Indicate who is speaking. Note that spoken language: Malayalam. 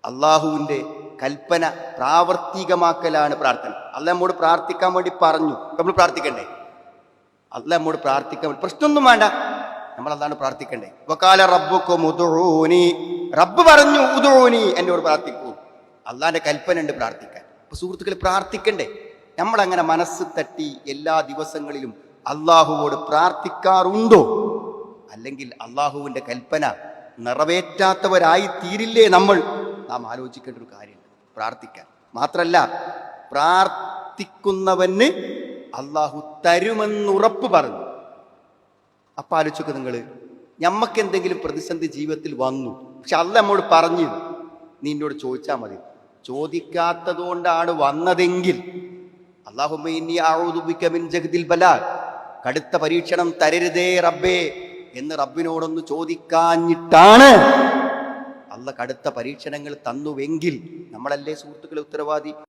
Speaker 1: അള്ളാഹുവിൻ്റെ കൽപ്പന പ്രാവർത്തികമാക്കലാണ് പ്രാർത്ഥന. അള്ളാഹ് നമ്മോട് പ്രാർത്ഥിക്കാൻ വേണ്ടി പറഞ്ഞു, നമ്മൾ പ്രാർത്ഥിക്കണ്ടേ? അള്ളാഹ് നമ്മോട് പ്രാർത്ഥിക്കാൻ വേണ്ടി പ്രശ്നമൊന്നും വേണ്ട, നമ്മൾ അതാണ് പ്രാർത്ഥിക്കണ്ടേ. വഖാല റബ്ബുക്കും ഉദ്ഊനി, റബ്ബ് പറഞ്ഞു ഉദ്ഊനി, എന്നോട് പ്രാർത്ഥിക്കൂ. അള്ളാഹിന്റെ കൽപ്പന ഉണ്ട് പ്രാർത്ഥിക്കാൻ. അപ്പൊ സുഹൃത്തുക്കൾ, പ്രാർത്ഥിക്കണ്ടേ? നമ്മളങ്ങനെ മനസ്സ് തട്ടി എല്ലാ ദിവസങ്ങളിലും അള്ളാഹുവോട് പ്രാർത്ഥിക്കാറുണ്ടോ? അല്ലെങ്കിൽ അള്ളാഹുവിന്റെ കൽപ്പന നിറവേറ്റാത്തവരായി തീരില്ലേ നമ്മൾ? നാം ആലോചിക്കേണ്ട ഒരു കാര്യമുണ്ട് പ്രാർത്ഥിക്കാൻ. മാത്രല്ല, പ്രാർത്ഥിക്കുന്നവന് അള്ളാഹു തരുമെന്നുറപ്പ് പറഞ്ഞു. അപ്പൊ ആലോചിക്കുക നിങ്ങൾ, ഞമ്മക്ക് എന്തെങ്കിലും പ്രതിസന്ധി ജീവിതത്തിൽ വന്നു, പക്ഷെ അള്ളാഹ് നമ്മോട് പറഞ്ഞു നീ എന്നോട് ചോദിച്ചാൽ മതി. ചോദിക്കാത്തത് കൊണ്ടാണ് വന്നതെങ്കിൽ അല്ലാഹുമ്മ ഇന്നി അഊദു ബിക മിൻ ജഹ്ദിൽ ബലാ, കടുത്ത പരീക്ഷണം തരരുതേ റബ്ബേ എന്ന് റബ്ബിനോടൊന്ന് ചോദിക്കാഞ്ഞിട്ടാണ് അള്ളാഹ് കടുത്ത പരീക്ഷണങ്ങൾ തന്നുവെങ്കിൽ നമ്മളല്ലേ സുഹൃത്തുക്കളെ ഉത്തരവാദി?